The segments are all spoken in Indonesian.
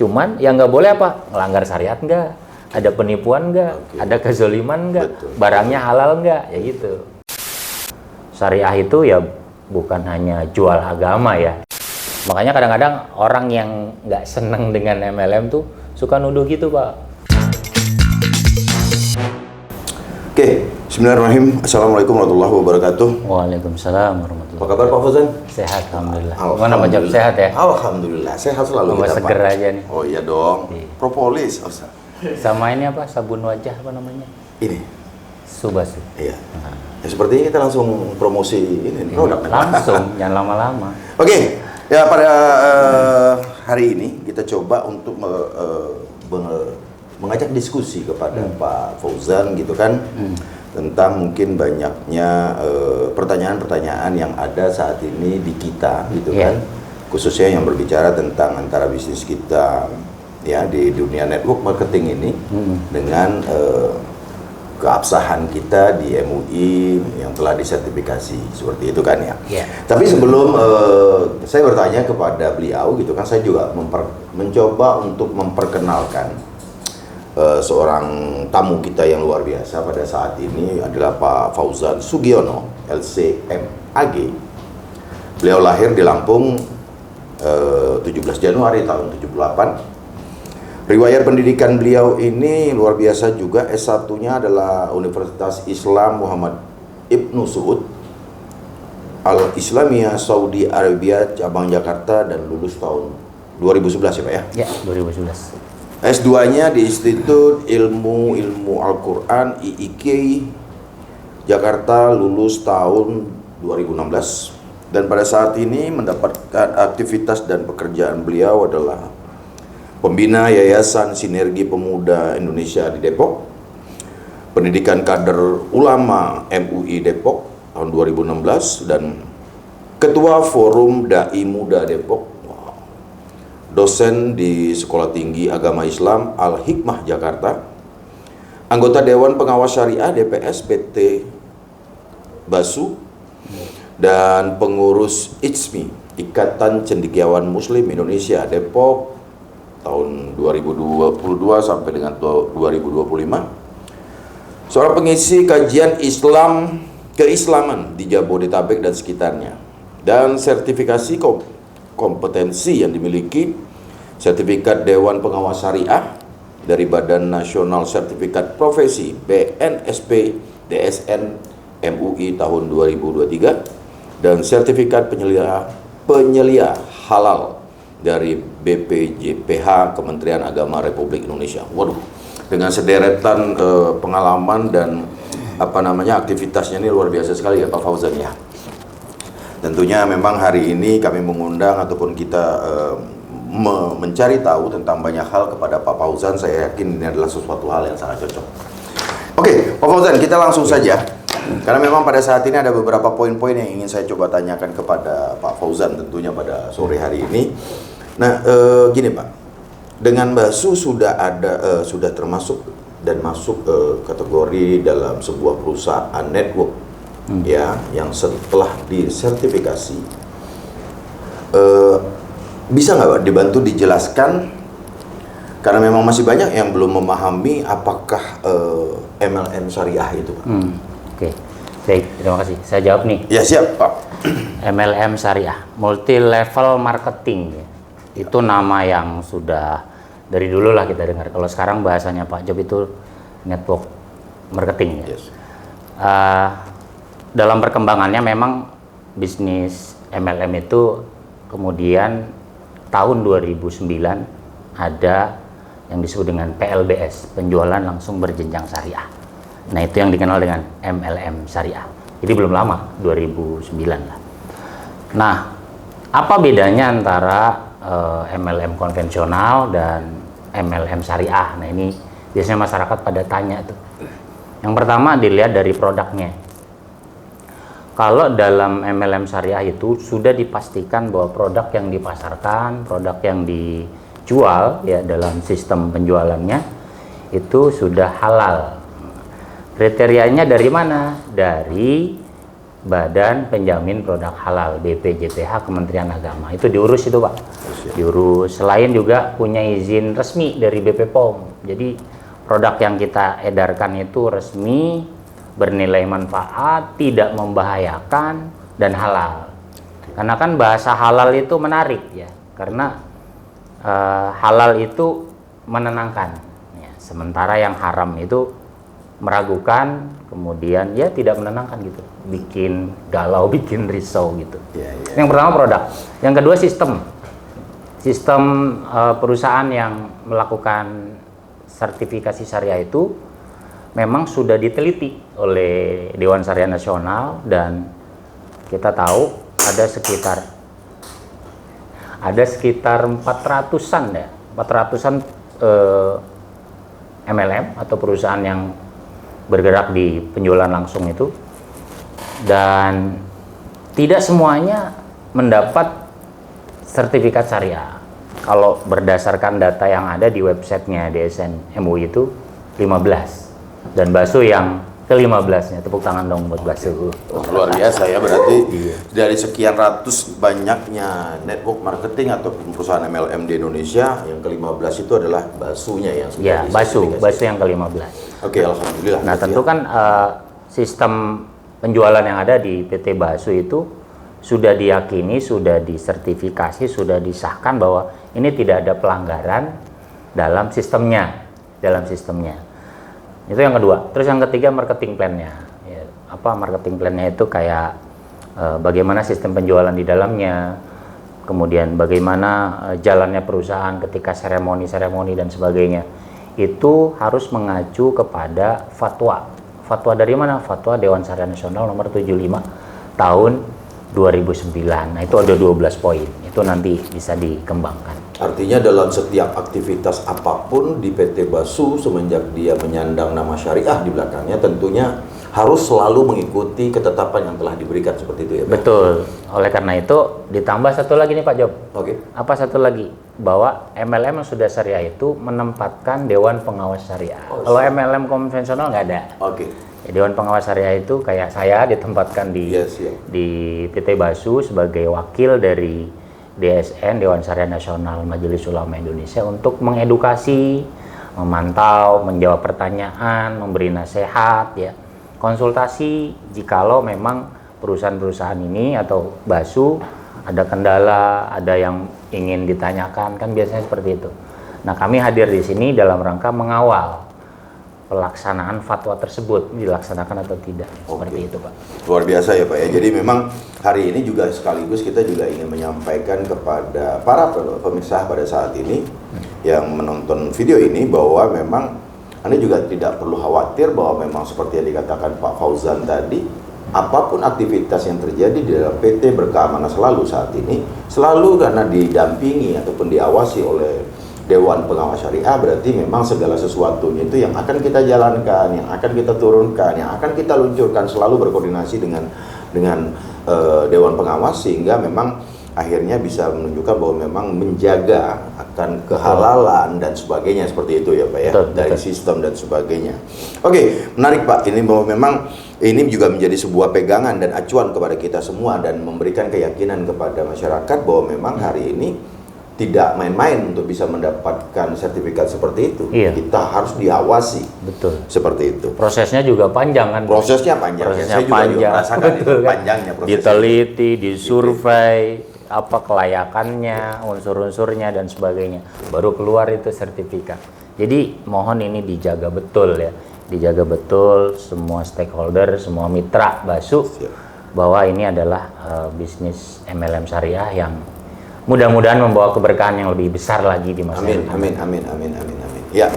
cuman yang nggak boleh apa? Ngelanggar syariat nggak? Ada penipuan nggak? Ada kezoliman nggak? Barangnya halal nggak? Ya gitu. Syariah itu ya bukan hanya jual agama ya. Makanya kadang-kadang orang yang nggak seneng dengan MLM tuh suka nuduh gitu, Pak. Oke, bismillahirrahmanirrahim. Assalamualaikum warahmatullahi wabarakatuh. Waalaikumsalam warahmatullahi Apa kabar Pak Fauzan? Sehat, alhamdulillah. Gimana Pak Jab, sehat ya? Alhamdulillah, sehat selalu Tambah kita, seger Pak. aja nih. Oh iya dong. Iya. Propolis, Ustaz. Sama ini apa? Sabun wajah apa namanya? Ini. Subasu. Iya. Ya sepertinya kita langsung promosi ini produk. Langsung, jangan lama-lama. Oke, ya pada hari ini kita coba untuk mengajak diskusi kepada Pak Fauzan gitu kan tentang mungkin banyaknya pertanyaan-pertanyaan yang ada saat ini di kita gitu kan, khususnya yang berbicara tentang antara bisnis kita ya di dunia network marketing ini dengan keabsahan kita di MUI yang telah disertifikasi seperti itu kan ya. Tapi sebelum saya bertanya kepada beliau gitu kan, saya juga mencoba untuk memperkenalkan seorang tamu kita yang luar biasa pada saat ini adalah Pak Fauzan Sugiono, LC.MAG. Beliau lahir di Lampung 17 Januari tahun 78. Riwayat pendidikan beliau ini luar biasa juga. S1-nya adalah Universitas Islam Muhammad Ibnu Saud Al-Islamiyah Saudi Arabia cabang Jakarta dan lulus tahun 2011 ya Pak ya? Ya, 2011. S2-nya di Institut Ilmu Al-Quran IIK Jakarta lulus tahun 2016 dan pada saat ini mendapatkan aktivitas dan pekerjaan beliau adalah pembina Yayasan Sinergi Pemuda Indonesia di Depok, pendidikan kader ulama MUI Depok tahun 2016 dan ketua Forum Dai Muda Depok, dosen di Sekolah Tinggi Agama Islam Al-Hikmah Jakarta, anggota Dewan Pengawas Syariah DPS PT Basu, dan pengurus ICMI Ikatan Cendekiawan Muslim Indonesia Depok tahun 2022 sampai dengan 2025. Seorang pengisi kajian Islam keislaman di Jabodetabek dan sekitarnya, dan sertifikasi kompetensi yang dimiliki, sertifikat Dewan Pengawas Syariah dari Badan Nasional Sertifikat Profesi BNSP DSN MUI tahun 2023 dan sertifikat penyelia halal dari BPJPH Kementerian Agama Republik Indonesia. Waduh, dengan sederetan pengalaman dan aktivitasnya ini luar biasa sekali ya Pak Fauzan ya. Tentunya memang hari ini kami mengundang ataupun kita mencari tahu tentang banyak hal kepada Pak Fauzan. Saya yakin ini adalah sesuatu hal yang sangat cocok. Oke, Pak Fauzan, kita langsung saja. Karena memang pada saat ini ada beberapa poin-poin yang ingin saya coba tanyakan kepada Pak Fauzan tentunya pada sore hari ini. Nah, gini Pak, dengan Basu sudah termasuk dan masuk kategori dalam sebuah perusahaan network ya, yang setelah disertifikasi, bisa nggak Pak dibantu dijelaskan, karena memang masih banyak yang belum memahami apakah MLM syariah itu Pak. Oke, baik, terima kasih. Saya jawab nih. Ya siap Pak. MLM syariah, multi level marketing ya. Itu nama yang sudah dari dulu lah kita dengar. Kalau sekarang bahasanya Pak Job itu network marketing ya. Yes. Dalam perkembangannya memang bisnis MLM itu kemudian tahun 2009 ada yang disebut dengan PLBS, penjualan langsung berjenjang syariah. Nah, itu yang dikenal dengan MLM syariah. Jadi belum lama, 2009 lah. Nah, apa bedanya antara MLM konvensional dan MLM syariah? Nah, ini biasanya masyarakat pada tanya tuh. Yang pertama dilihat dari produknya. Kalau dalam MLM syariah itu sudah dipastikan bahwa produk yang dipasarkan, produk yang dijual ya dalam sistem penjualannya itu sudah halal. Kriterianya dari mana? Dari Badan Penjamin Produk Halal BPJPH Kementerian Agama. Itu diurus itu Pak. Diurus. Selain juga punya izin resmi dari BP POM. Jadi produk yang kita edarkan itu resmi, bernilai manfaat, tidak membahayakan, dan halal. Karena kan bahasa halal itu menarik ya. Karena halal itu menenangkan. Ya, sementara yang haram itu meragukan, kemudian ya tidak menenangkan gitu, bikin galau, bikin risau gitu. Yang pertama produk, yang kedua sistem perusahaan yang melakukan sertifikasi syariah itu memang sudah diteliti oleh Dewan Syariah Nasional, dan kita tahu ada sekitar 400-an ya, 400-an MLM atau perusahaan yang bergerak di penjualan langsung itu, dan tidak semuanya mendapat sertifikat syariah. Kalau berdasarkan data yang ada di websitenya DSN MUI itu 15, dan Basu yang ke-15-nya. Tepuk tangan dong buat Basu. Luar biasa ya, berarti dari sekian ratus banyaknya network marketing atau perusahaan MLM di Indonesia, yang ke-15 itu adalah Basunya yang sudah ya, Basu yang ke-15. Oke, alhamdulillah. Nah, tentu kan sistem penjualan yang ada di PT Basu itu sudah diyakini, sudah disertifikasi, sudah disahkan bahwa ini tidak ada pelanggaran dalam sistemnya. Itu yang kedua. Terus yang ketiga marketing plan-nya. Ya, marketing plan-nya itu kayak bagaimana sistem penjualan di dalamnya, kemudian bagaimana jalannya perusahaan ketika seremoni dan sebagainya. Itu harus mengacu kepada fatwa. Fatwa dari mana? Fatwa Dewan Syariah Nasional nomor 75 tahun 2009. Nah, itu ada 12 poin. Itu nanti bisa dikembangkan. Artinya dalam setiap aktivitas apapun di PT Basu, semenjak dia menyandang nama syariah di belakangnya, tentunya harus selalu mengikuti ketetapan yang telah diberikan, seperti itu ya Pak? Betul. Oleh karena itu ditambah satu lagi nih Pak Job. Oke. Apa satu lagi? Bahwa MLM yang sudah syariah itu menempatkan Dewan Pengawas Syariah. Kalau MLM konvensional nggak ada. Oke. Ya, Dewan Pengawas Syariah itu kayak saya ditempatkan di PT Basu sebagai wakil dari DSN, Dewan Syariah Nasional Majelis Ulama Indonesia, untuk mengedukasi, memantau, menjawab pertanyaan, memberi nasihat, ya, konsultasi jikalau memang perusahaan-perusahaan ini atau Basu ada kendala, ada yang ingin ditanyakan, kan biasanya seperti itu. Nah, kami hadir di sini dalam rangka mengawal pelaksanaan fatwa tersebut dilaksanakan atau tidak. Seperti itu Pak. Luar biasa ya Pak ya. Jadi memang hari ini juga sekaligus kita juga ingin menyampaikan kepada para pemirsa pada saat ini yang menonton video ini, bahwa memang Anda juga tidak perlu khawatir bahwa memang seperti yang dikatakan Pak Fauzan tadi, apapun aktivitas yang terjadi di dalam PT Berkah Amanah Selalu saat ini, selalu karena didampingi ataupun diawasi oleh Dewan Pengawas Syariah, berarti memang segala sesuatunya itu yang akan kita jalankan, yang akan kita turunkan, yang akan kita luncurkan selalu berkoordinasi dengan Dewan Pengawas, sehingga memang akhirnya bisa menunjukkan bahwa memang menjaga akan kehalalan dan sebagainya, seperti itu ya Pak ya, dari sistem dan sebagainya. Oke, menarik Pak, ini bahwa memang ini juga menjadi sebuah pegangan dan acuan kepada kita semua, dan memberikan keyakinan kepada masyarakat bahwa memang hari ini tidak main-main untuk bisa mendapatkan sertifikat seperti itu. Iya. Kita harus diawasi. Betul. Seperti itu. Prosesnya juga panjang kan? Prosesnya panjang. Prosesnya saya juga panjang. merasakan Betul, itu kan? panjangnya prosesnya. Diteliti, disurvei, apa kelayakannya, unsur-unsurnya dan sebagainya. Baru keluar itu sertifikat. Jadi mohon ini dijaga betul ya. Dijaga betul semua stakeholder, semua mitra Basu. Bahwa ini adalah bisnis MLM syariah yang mudah-mudahan membawa keberkahan yang lebih besar lagi di masa depan. Amin. Ya,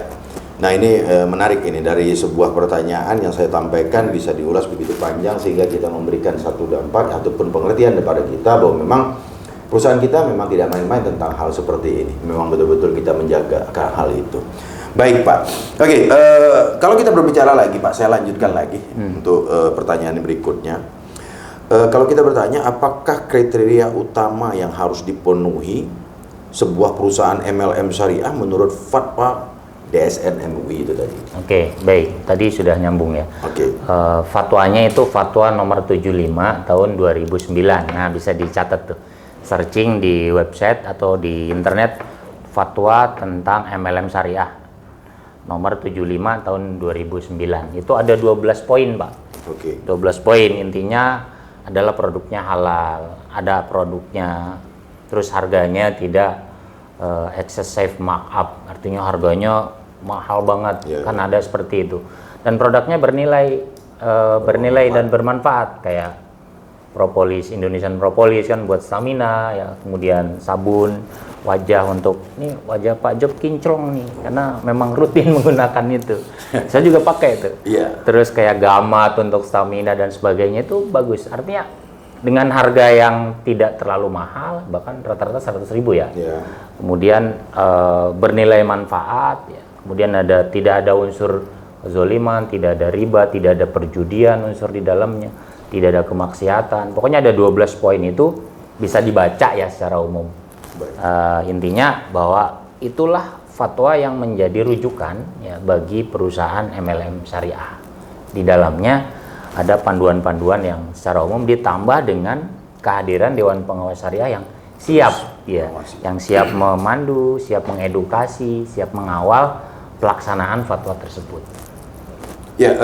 nah ini menarik ini, dari sebuah pertanyaan yang saya sampaikan bisa diulas begitu panjang sehingga kita memberikan satu dampak ataupun pengertian kepada kita bahwa memang perusahaan kita memang tidak main-main tentang hal seperti ini. Memang betul-betul kita menjaga hal itu. Baik Pak. Oke, kalau kita berbicara lagi Pak, saya lanjutkan lagi untuk pertanyaan berikutnya. Kalau kita bertanya, apakah kriteria utama yang harus dipenuhi sebuah perusahaan MLM syariah menurut fatwa DSN MUI itu tadi. Oke, baik. Tadi sudah nyambung ya. Oke. Fatwanya itu fatwa nomor 75 tahun 2009. Nah, bisa dicatat tuh. Searching di website atau di internet fatwa tentang MLM syariah nomor 75 tahun 2009. Itu ada 12 poin, Pak. Oke. 12 poin, intinya adalah produknya halal, ada produknya, terus harganya tidak excessive markup, artinya harganya mahal banget, kan ada seperti itu. Dan produknya bernilai dan bermanfaat, kayak propolis, Indonesian propolis kan buat stamina ya, kemudian sabun wajah untuk nih wajah Pak Job kinclong nih karena memang rutin menggunakan itu. Saya juga pakai itu. Terus kayak gamat untuk stamina dan sebagainya itu bagus. Artinya dengan harga yang tidak terlalu mahal, bahkan rata-rata 100.000 ya. Kemudian bernilai manfaat ya. Kemudian tidak ada unsur kezoliman, tidak ada riba, tidak ada perjudian unsur di dalamnya, tidak ada kemaksiatan. Pokoknya ada 12 poin itu bisa dibaca ya secara umum. Intinya bahwa itulah fatwa yang menjadi rujukan ya bagi perusahaan MLM syariah. Di dalamnya ada panduan-panduan yang secara umum ditambah dengan kehadiran Dewan Pengawas Syariah yang siap ya, yang siap memandu, siap mengedukasi, siap mengawal pelaksanaan fatwa tersebut. Ya,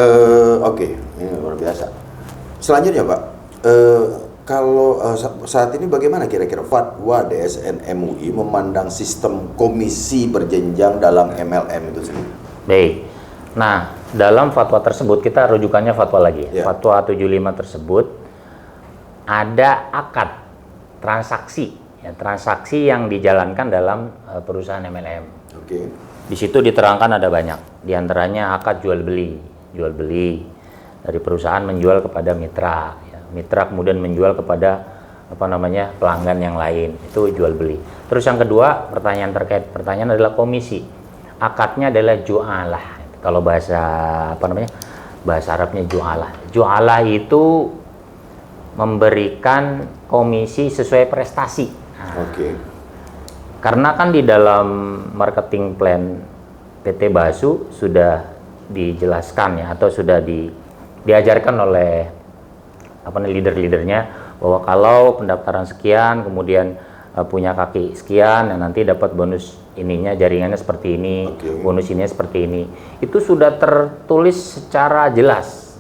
oke. Ini luar biasa. Selanjutnya, Pak, kalau saat ini bagaimana kira-kira fatwa DSN MUI memandang sistem komisi berjenjang dalam MLM itu sendiri? Baik. Nah, dalam fatwa tersebut kita rujukannya fatwa lagi. Fatwa 75 tersebut ada akad transaksi, ya, transaksi yang dijalankan dalam perusahaan MLM. Di situ diterangkan ada banyak. Di antaranya akad jual beli dari perusahaan menjual kepada mitra, ya. Mitra kemudian menjual kepada pelanggan yang lain, itu jual beli. Terus yang kedua, pertanyaan adalah komisi. Akadnya adalah ju'alah. Kalau bahasa bahasa Arabnya ju'alah. Ju'alah itu memberikan komisi sesuai prestasi. Karena kan di dalam marketing plan PT Basu sudah dijelaskan ya, atau sudah diajarkan oleh leader-leadernya bahwa kalau pendaftaran sekian kemudian punya kaki sekian, dan nanti dapat bonus ininya, jaringannya seperti ini, bonus ininya seperti ini. Itu sudah tertulis secara jelas.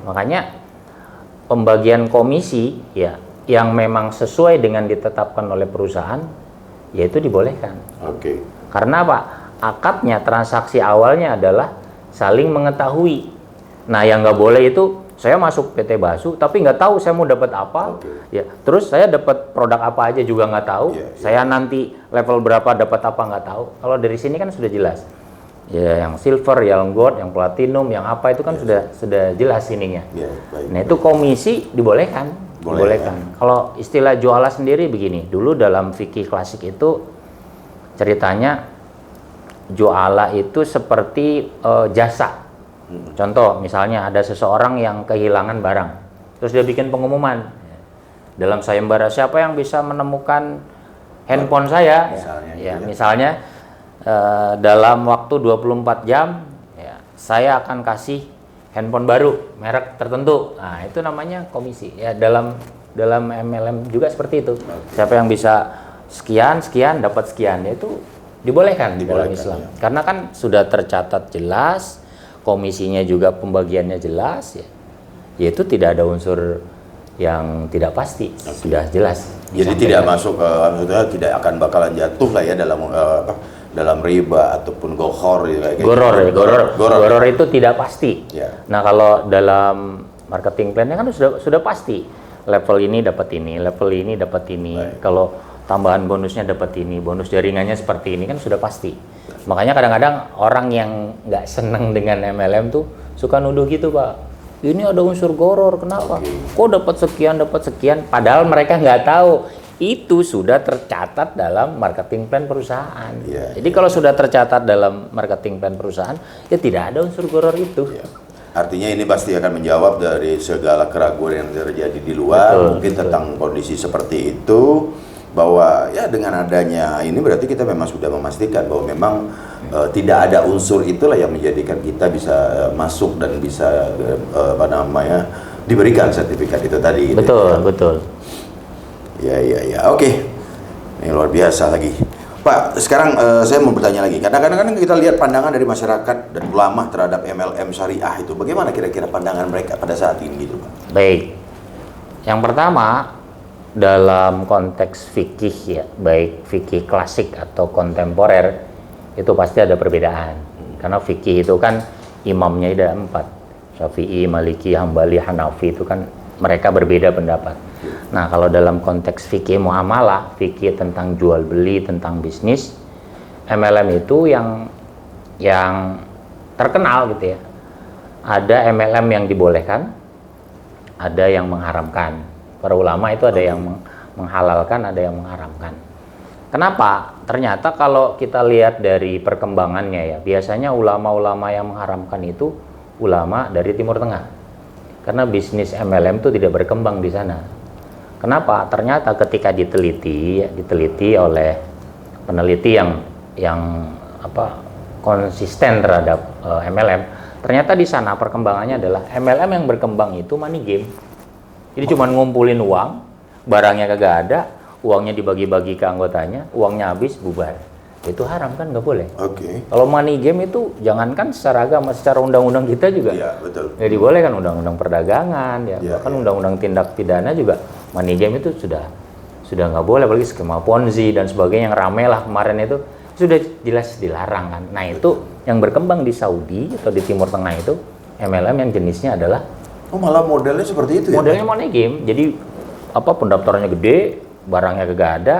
Makanya pembagian komisi ya yang memang sesuai dengan ditetapkan oleh perusahaan, yaitu dibolehkan. Karena apa? Akadnya, transaksi awalnya adalah saling mengetahui. Nah, yang nggak boleh itu saya masuk PT Basu tapi nggak tahu saya mau dapat apa, ya. Terus saya dapat produk apa aja juga nggak tahu. Saya nanti level berapa dapat apa nggak tahu. Kalau dari sini kan sudah jelas. Ya, yang silver, yang gold, yang platinum, yang apa itu kan sudah jelas ininya. Nah, itu komisi dibolehkan. Kalau istilah jualah sendiri begini. Dulu dalam fikih klasik itu ceritanya jualah itu seperti jasa. Contoh, misalnya ada seseorang yang kehilangan barang, terus dia bikin pengumuman dalam sayembara, siapa yang bisa menemukan handphone saya, misalnya dalam waktu 24 jam ya, saya akan kasih handphone baru merek tertentu. Nah, itu namanya komisi ya. Dalam MLM juga seperti itu. Siapa yang bisa sekian dapat sekian, ya itu dibolehkan di dalam Islam. Karena kan sudah tercatat jelas, komisinya juga pembagiannya jelas ya. Yaitu tidak ada unsur yang tidak pasti, sudah jelas. Jadi tidak masuk maksudnya tidak akan bakalan jatuh lah ya dalam riba ataupun gohor kayak Goror itu tidak pasti. Nah, kalau dalam marketing plan-nya kan sudah pasti. Level ini dapat ini, level ini dapat ini. Kalau tambahan bonusnya dapat ini, bonus jaringannya seperti ini, kan sudah pasti. Makanya kadang-kadang orang yang nggak seneng dengan MLM tuh suka nuduh gitu, Pak. Ini ada unsur goror, kenapa? Kok dapat sekian, padahal mereka nggak tahu. Itu sudah tercatat dalam marketing plan perusahaan. Jadi kalau sudah tercatat dalam marketing plan perusahaan, ya tidak ada unsur goror itu. Artinya ini pasti akan menjawab dari segala keraguan yang terjadi di luar, mungkin tentang kondisi seperti itu, bahwa ya dengan adanya ini berarti kita memang sudah memastikan bahwa memang tidak ada unsur itulah yang menjadikan kita bisa masuk dan bisa diberikan sertifikat itu tadi. Betul, betul. Ya. Oke. Ini luar biasa lagi. Pak, sekarang saya mau bertanya lagi. Kadang-kadang kita lihat pandangan dari masyarakat dan ulama terhadap MLM syariah itu. Bagaimana kira-kira pandangan mereka pada saat ini gitu, Pak? Baik. Yang pertama, dalam konteks fikih ya, baik fikih klasik atau kontemporer, itu pasti ada perbedaan. Karena fikih itu kan imamnya ada 4. Syafi'i, Maliki, Hambali, Hanafi, itu kan mereka berbeda pendapat. Nah, kalau dalam konteks fikih muamalah, fikih tentang jual beli, tentang bisnis, MLM itu yang terkenal gitu ya. Ada MLM yang dibolehkan, ada yang mengharamkan. Para ulama itu ada yang menghalalkan, ada yang mengharamkan. Kenapa? Ternyata kalau kita lihat dari perkembangannya ya, biasanya ulama-ulama yang mengharamkan itu ulama dari Timur Tengah. Karena bisnis MLM itu tidak berkembang di sana. Kenapa? Ternyata ketika diteliti oleh peneliti yang konsisten terhadap MLM, ternyata di sana perkembangannya adalah MLM yang berkembang itu money game. Jadi cuma ngumpulin uang, barangnya kagak ada, uangnya dibagi-bagi ke anggotanya, uangnya habis, bubar. Itu haram kan, nggak boleh. Oke. Kalau money game itu jangankan secara agama, secara undang-undang kita juga. Iya, betul. Ya dibolehkan, undang-undang perdagangan, ya. Bahkan iya. undang-undang tindak pidana juga money game itu sudah nggak boleh, apalagi skema Ponzi dan sebagainya yang ramai lah kemarin itu sudah jelas dilarang kan. Nah itu yang berkembang di Saudi atau di Timur Tengah itu MLM yang jenisnya adalah malah modelnya seperti itu ya? Modelnya money game, jadi pendaftarannya gede, barangnya kagak ada,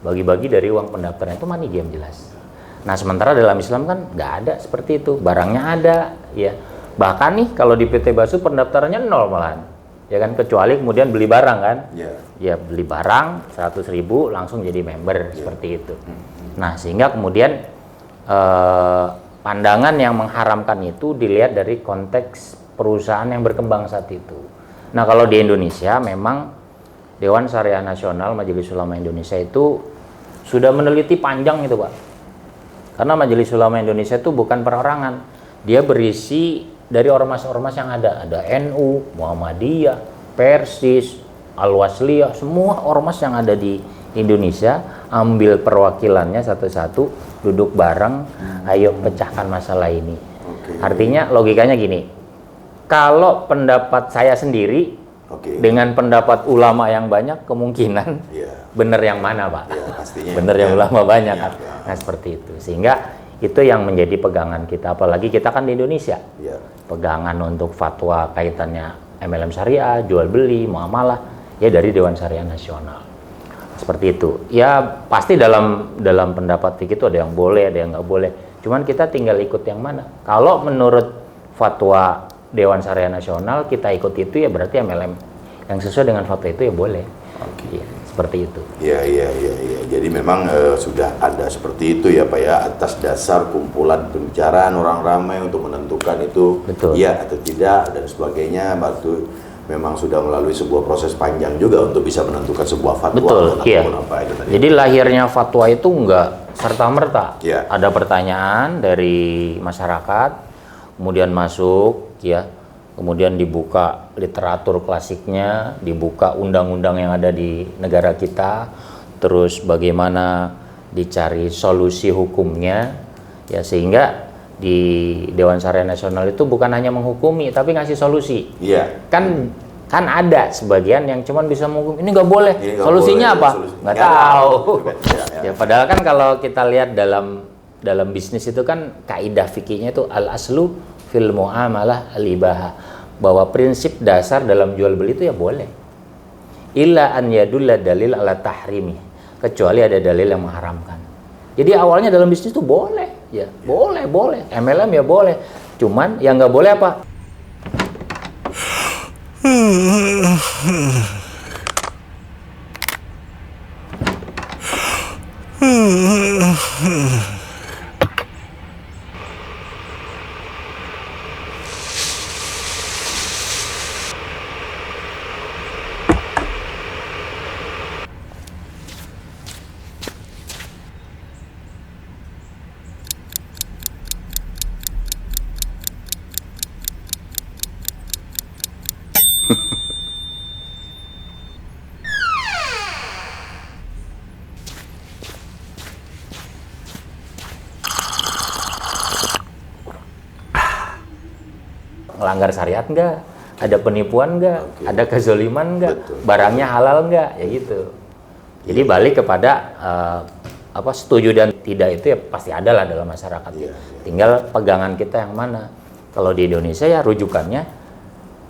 bagi-bagi dari uang pendaftaran itu money game jelas. Nah sementara dalam Islam kan nggak ada seperti itu, barangnya ada, ya. Bahkan nih kalau di PT Basu pendaftarannya 0 malahan, ya kan, kecuali kemudian beli barang kan, ya beli barang 100.000 langsung jadi member seperti itu. Nah sehingga kemudian pandangan yang mengharamkan itu dilihat dari konteks perusahaan yang berkembang saat itu. Nah kalau di Indonesia memang Dewan Syariah Nasional Majelis Ulama Indonesia itu sudah meneliti panjang itu Pak. Karena Majelis Ulama Indonesia itu bukan perorangan, dia berisi dari ormas-ormas yang ada NU, Muhammadiyah, Persis, Al-Wasliyah, semua ormas yang ada di Indonesia ambil perwakilannya satu-satu, duduk bareng, ayo pecahkan masalah ini. Artinya logikanya gini, kalau pendapat saya sendiri dengan pendapat ulama yang banyak, kemungkinan benar yang mana Pak? Benar yang ulama banyak kan? Nah seperti itu, sehingga itu yang menjadi pegangan kita, apalagi kita kan di Indonesia. Pegangan untuk fatwa kaitannya MLM syariah, jual beli, muamalah, ya dari Dewan Syariah Nasional. Seperti itu. Ya pasti dalam pendapat fikih itu ada yang boleh, ada yang nggak boleh. Cuman kita tinggal ikut yang mana. Kalau menurut fatwa Dewan Syariah Nasional kita ikut itu, ya berarti MLM yang sesuai dengan fatwa itu ya boleh. Ya, seperti itu. Iya. Jadi memang sudah ada seperti itu ya Pak ya, atas dasar kumpulan pembicaraan orang ramai untuk menentukan itu iya atau tidak dan sebagainya. Waktu memang sudah melalui sebuah proses panjang juga untuk bisa menentukan sebuah fatwa. Betul, iya. Apa itu tadi. Jadi lahirnya fatwa itu enggak serta-merta. Ada pertanyaan dari masyarakat, kemudian masuk, ya, kemudian dibuka literatur klasiknya, dibuka undang-undang yang ada di negara kita, terus bagaimana dicari solusi hukumnya, ya, sehingga di Dewan Syariah Nasional itu bukan hanya menghukumi tapi ngasih solusi. Kan ada sebagian yang cuman bisa menghukum, ini nggak boleh, solusinya apa? Nggak tahu. Ya, padahal kan kalau kita lihat dalam bisnis itu kan kaidah fikihnya itu al-aslu fil muamalah al-ibaha, bahwa prinsip dasar dalam jual beli itu ya boleh, illa an yadulla dalil ala tahrimi, kecuali ada dalil yang mengharamkan. Jadi awalnya dalam bisnis itu boleh, ya boleh, MLM ya boleh, cuman yang nggak boleh apa? melanggar syariat nggak, ada penipuan nggak, Oke. ada kezoliman nggak, Betul. barangnya halal nggak, ya gitu. Jadi balik kepada setuju dan tidak itu ya pasti ada lah dalam masyarakat. Iya, iya. Tinggal pegangan kita yang mana. Kalau di Indonesia ya rujukannya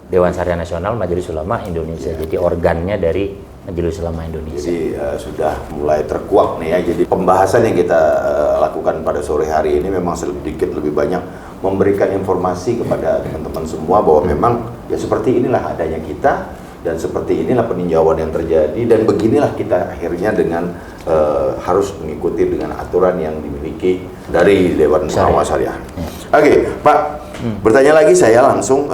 Dewan Syariah Nasional Majelis Ulama Indonesia. Iya. Jadi organnya dari Majelis Ulama Indonesia. Jadi sudah mulai terkuak nih ya. Jadi pembahasan yang kita lakukan pada sore hari ini memang sedikit lebih banyak memberikan informasi kepada teman-teman semua bahwa memang ya seperti inilah adanya kita dan seperti inilah peninjauan yang terjadi dan beginilah kita akhirnya dengan harus mengikuti dengan aturan yang dimiliki dari Dewan Pengawas Syariah. Oke, Pak. Bertanya lagi saya langsung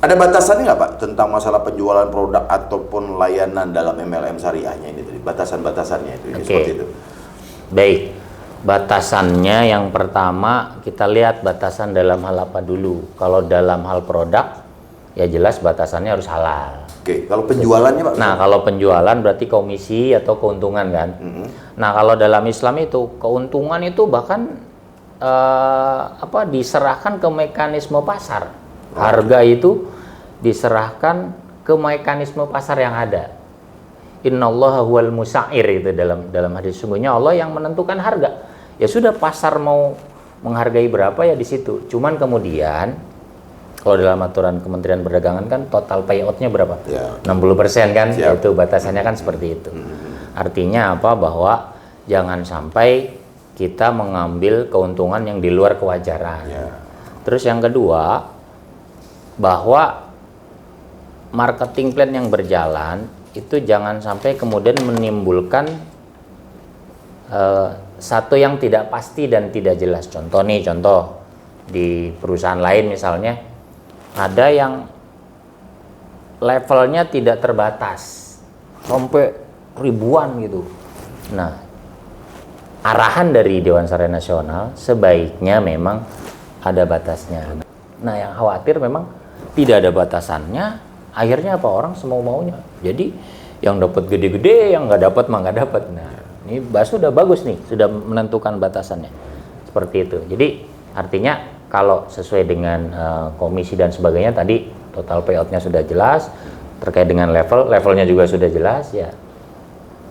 ada batasannya nggak Pak tentang masalah penjualan produk ataupun layanan dalam MLM syariahnya ini tadi, batasan-batasannya itu seperti itu. Baik, batasannya yang pertama kita lihat batasan dalam hal apa dulu. Kalau dalam hal produk ya jelas batasannya harus halal. Oke, kalau penjualannya Pak? Nah, kalau penjualan berarti komisi atau keuntungan kan. Nah, kalau dalam Islam itu keuntungan itu bahkan diserahkan ke mekanisme pasar. Harga itu diserahkan ke mekanisme pasar yang ada. Innallaha huwal musa'ir itu dalam hadis, sungguhnya Allah yang menentukan harga. Ya sudah, pasar mau menghargai berapa ya di situ. Cuman kemudian kalau dalam aturan Kementerian Perdagangan kan total payout-nya berapa? Ya. 60% kan? Siap. Itu batasannya kan seperti itu. Artinya apa? Bahwa jangan sampai kita mengambil keuntungan yang di luar kewajaran. Ya. Terus yang kedua, bahwa marketing plan yang berjalan itu jangan sampai kemudian menimbulkan satu yang tidak pasti dan tidak jelas. Contoh di perusahaan lain misalnya ada yang levelnya tidak terbatas sampai ribuan gitu. Nah, arahan dari Dewan Syariah Nasional sebaiknya memang ada batasnya. Nah, yang khawatir memang tidak ada batasannya, akhirnya apa, orang semau maunya. Jadi yang dapat gede-gede, yang nggak dapat mah nggak dapat. Nah, ini Basu udah bagus nih, sudah menentukan batasannya seperti itu. Jadi artinya kalau sesuai dengan komisi dan sebagainya tadi total payoutnya sudah jelas, terkait dengan levelnya juga sudah jelas ya.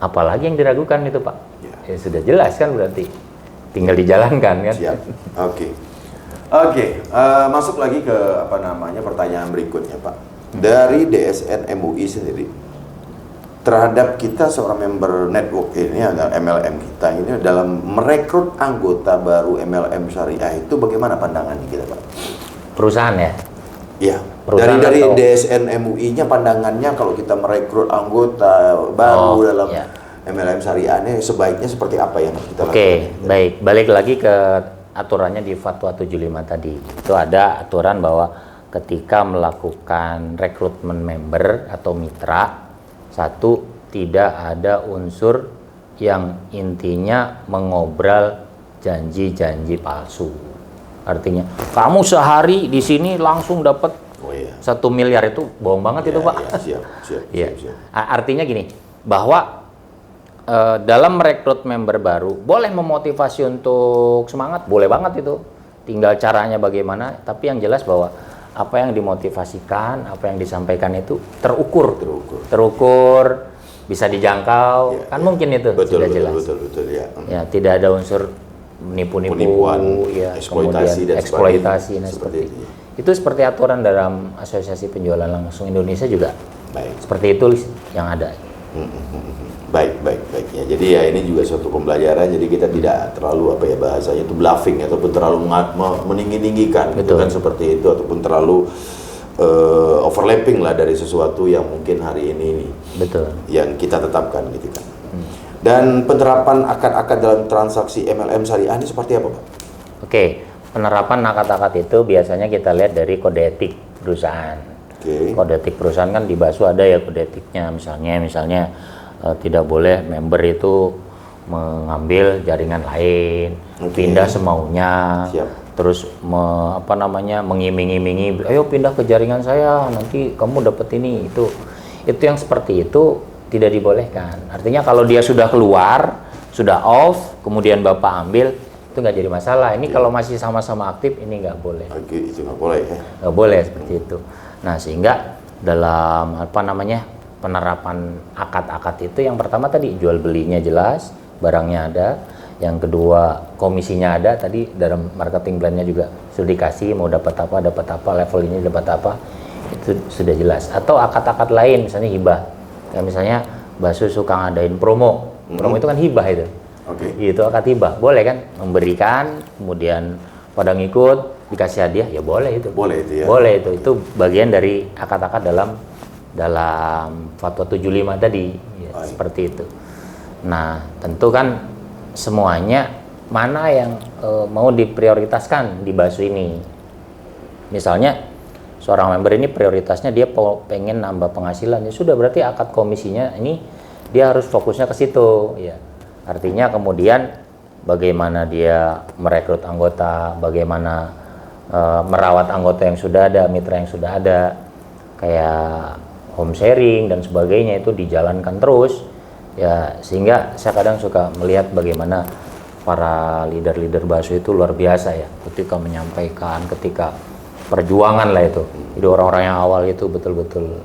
Apalagi yang diragukan itu Pak? Ya sudah jelas kan, berarti tinggal dijalankan kan. Siap. Oke, masuk lagi ke pertanyaan berikutnya Pak. Dari DSN MUI sendiri terhadap kita seorang member network ini adalah MLM kita ini dalam merekrut anggota baru MLM syariah itu bagaimana pandangannya kita Pak? Perusahaan ya? Iya. Perusahaan Dari atau... DSN MUI-nya pandangannya kalau kita merekrut anggota baru dalam MLM syariah ini sebaiknya seperti apa yang harus kita lakukan? Oke, baik. Balik lagi ke aturannya di Fatwa 75 tadi. Itu ada aturan bahwa ketika melakukan rekrutmen member atau mitra, satu, tidak ada unsur yang intinya mengobral janji-janji palsu. Artinya, kamu sehari di sini langsung dapat 1 miliar, itu bohong banget itu Pak. Siap. Artinya gini, bahwa dalam merekrut member baru boleh memotivasi untuk semangat, boleh banget itu. Tinggal caranya bagaimana, tapi yang jelas bahwa apa yang dimotivasikan, apa yang disampaikan itu terukur, bisa dijangkau, kan mungkin itu sudah jelas. Betul, ya. Ya, tidak ada unsur penipuan, ya, eksploitasi, eksploitasi dan seperti itu. Itu seperti aturan dalam Asosiasi Penjualan Langsung Indonesia juga. Baik. Seperti itu yang ada. Baik ya. Jadi ya ini juga suatu pembelajaran. Jadi kita tidak terlalu bahasanya itu bluffing ataupun terlalu meninggi-ninggikan, gitu kan, seperti itu, ataupun terlalu overlapping lah dari sesuatu yang mungkin hari ini yang kita tetapkan gitu kan. Dan penerapan akad-akad dalam transaksi MLM syariah ini seperti apa Pak? Oke, penerapan akad-akad itu biasanya kita lihat dari kode etik perusahaan. Kode etik perusahaan kan di Basu ada ya kode etiknya, misalnya tidak boleh member itu mengambil jaringan lain, pindah semaunya, terus mengiming-imingi, ayo pindah ke jaringan saya, nanti kamu dapat ini, itu yang seperti itu tidak dibolehkan. Artinya kalau dia sudah keluar, sudah off, kemudian Bapak ambil, itu itu nggak jadi masalah. Ini kalau masih sama-sama aktif ini nggak boleh. Oke, itu nggak boleh ya. Nggak boleh seperti itu. Nah, sehingga dalam penerapan akad-akad itu yang pertama tadi jual belinya jelas, barangnya ada. Yang kedua komisinya ada, tadi dalam marketing plan-nya juga sudah dikasih mau dapat apa, level ini dapat apa, itu sudah jelas. Atau akad-akad lain misalnya hibah. Ya misalnya Basu suka ngadain promo itu kan hibah itu. Itu akad hibah, boleh kan memberikan, kemudian pada ngikut dikasih hadiah, ya boleh itu. Boleh itu ya. Boleh itu bagian dari akad-akad dalam fatwa 75 tadi, ya, seperti itu. Nah, tentu kan semuanya mana yang mau diprioritaskan di Basu ini. Misalnya seorang member ini prioritasnya dia pengen nambah penghasilan, ya sudah berarti akad komisinya ini dia harus fokusnya ke situ, ya. Artinya kemudian bagaimana dia merekrut anggota, bagaimana merawat anggota yang sudah ada, mitra yang sudah ada, kayak home sharing dan sebagainya itu dijalankan terus, ya. Sehingga saya kadang suka melihat bagaimana para leader-leader Basu itu luar biasa ya, ketika menyampaikan, ketika perjuangan lah itu. Jadi orang-orang yang awal itu betul-betul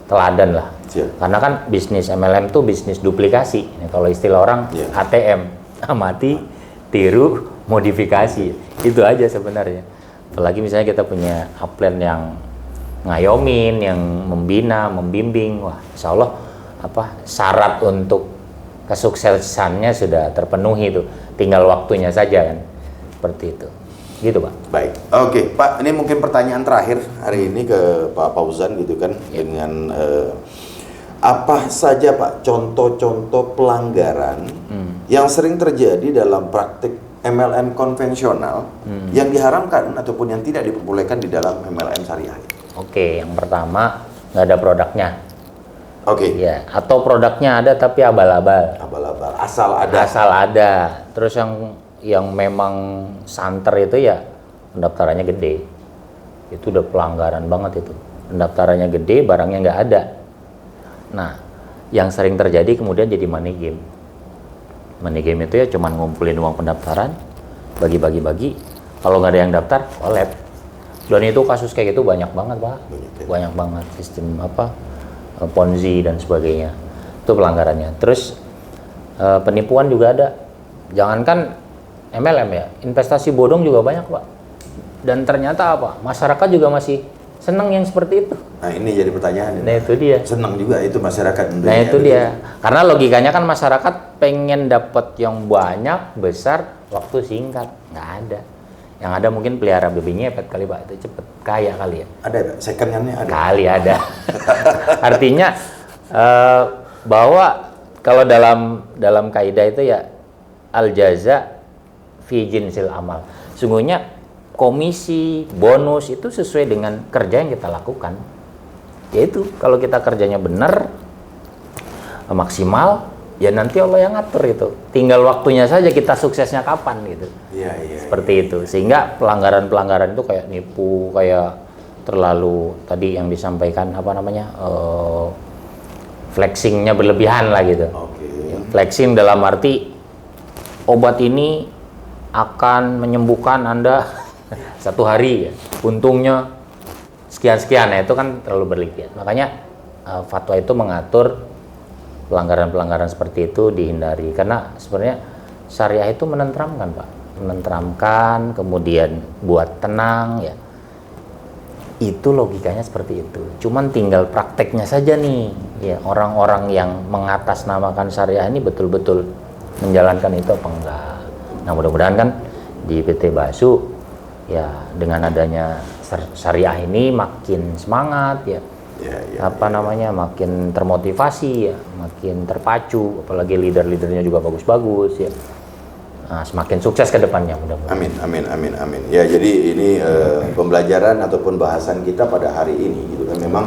teladan lah. Karena kan bisnis MLM itu bisnis duplikasi. Ini kalau istilah orang ATM, amati, tiru, modifikasi. Itu aja sebenarnya. Apalagi misalnya kita punya upline yang ngayomin, yang membina, membimbing, wah insya Allah syarat untuk kesuksesannya sudah terpenuhi itu. Tinggal waktunya saja kan. Seperti itu. Gitu Pak. Baik, oke Pak, ini mungkin pertanyaan terakhir hari ini ke Pak Fauzan gitu kan, dengan apa saja Pak contoh-contoh pelanggaran yang sering terjadi dalam praktik MLM konvensional yang diharamkan ataupun yang tidak diperbolehkan di dalam MLM syariah? Oke, yang pertama nggak ada produknya. Oke. Ya, atau produknya ada tapi abal-abal. Abal-abal, asal ada. Asal ada. Terus yang memang santer itu ya pendaftarannya gede. Itu udah pelanggaran banget itu. Pendaftarannya gede, barangnya nggak ada. Nah, yang sering terjadi kemudian jadi money game. Money game itu ya cuman ngumpulin uang pendaftaran, bagi-bagi. Kalau nggak ada yang daftar, collab. Dan itu kasus kayak gitu banyak banget Pak. Banyak banget sistem Ponzi dan sebagainya. Itu pelanggarannya. Terus penipuan juga ada. Jangankan MLM ya, investasi bodong juga banyak Pak. Dan ternyata masyarakat juga masih senang yang seperti itu. Nah ini jadi pertanyaan. Nah itu dia. Senang juga itu masyarakat. Nah itu dia. Karena logikanya kan masyarakat pengen dapat yang banyak, besar, waktu singkat. Nggak ada. Yang ada mungkin pelihara babi ngepet kali Pak, itu cepet kaya kali ya. Ada second-nya ada. Kali ada. Artinya bahwa kalau dalam kaidah itu ya al jaza fi jinsil amal. Sungguhnya komisi, bonus itu sesuai dengan kerja yang kita lakukan. Yaitu kalau kita kerjanya benar, maksimal, ya nanti Allah yang ngatur itu. Tinggal waktunya saja kita suksesnya kapan gitu. Seperti itu. Sehingga pelanggaran-pelanggaran itu kayak nipu, kayak terlalu tadi yang disampaikan flexingnya berlebihan lah gitu. Flexing dalam arti obat ini akan menyembuhkan Anda 1 hari ya. Untungnya sekian-sekian ya, itu kan terlalu berlebihan. Makanya fatwa itu mengatur pelanggaran-pelanggaran seperti itu dihindari. Karena sebenarnya syariah itu menenteramkan Pak. Menenteramkan, kemudian buat tenang ya. Itu logikanya seperti itu. Cuman tinggal prakteknya saja nih. Ya, orang-orang yang mengatasnamakan syariah ini betul-betul menjalankan itu apa enggak. Nah mudah-mudahan kan di PT Basu ya dengan adanya syariah ini makin semangat ya, makin termotivasi ya, makin terpacu, apalagi leader-leadernya juga bagus-bagus ya. Nah, semakin sukses ke depannya mudah-mudahan. Amin. Ya jadi ini pembelajaran ataupun bahasan kita pada hari ini gitu kan memang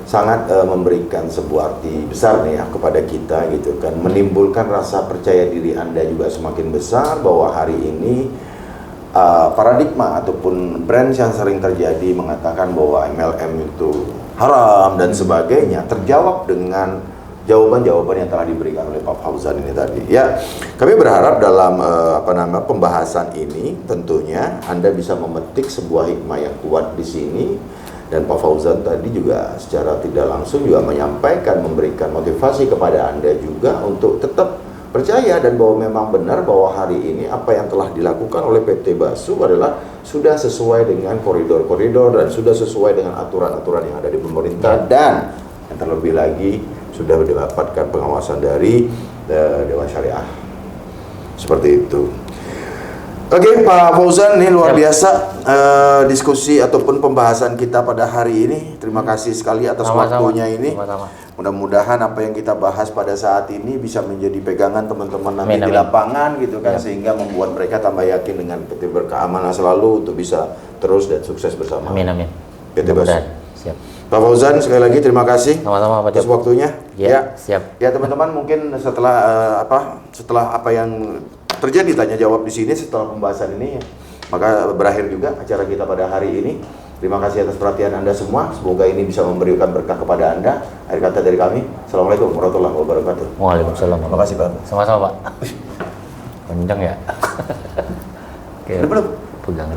sangat memberikan sebuah arti besar nih ya kepada kita gitu kan, menimbulkan rasa percaya diri Anda juga semakin besar bahwa hari ini paradigma ataupun brand yang sering terjadi mengatakan bahwa MLM itu haram dan sebagainya terjawab dengan jawaban-jawaban yang telah diberikan oleh Pak Fauzan ini tadi. Ya, kami berharap dalam pembahasan ini tentunya Anda bisa memetik sebuah hikmah yang kuat di sini, dan Pak Fauzan tadi juga secara tidak langsung juga menyampaikan, memberikan motivasi kepada Anda juga untuk tetap percaya dan bahwa memang benar bahwa hari ini apa yang telah dilakukan oleh PT Basu adalah sudah sesuai dengan koridor-koridor dan sudah sesuai dengan aturan-aturan yang ada di pemerintah, dan yang terlebih lagi sudah mendapatkan pengawasan dari Dewan Syariah. Seperti itu. Oke, Pak Fauzan, ini luar biasa diskusi ataupun pembahasan kita pada hari ini. Terima kasih sekali atas waktunya ini. Mudah-mudahan apa yang kita bahas pada saat ini bisa menjadi pegangan teman-teman nanti di lapangan gitu kan, sehingga membuat mereka tambah yakin dengan PT Berkah Amanah selalu untuk bisa terus dan sukses bersama. Amin. PT Basu. Siap. Pak Fauzan, sekali lagi terima kasih atas waktunya. Ya, siap. Ya teman-teman, mungkin setelah apa yang terjadi tanya jawab di sini setelah pembahasan ini, maka berakhir juga acara kita pada hari ini. Terima kasih atas perhatian Anda semua. Semoga ini bisa memberikan berkah kepada Anda. Akhir kata dari kami, Assalamualaikum warahmatullahi wabarakatuh. Waalaikumsalam. Terima kasih Pak. Sama-sama Pak. Panjang ya. Oke. Belum. Pegangan.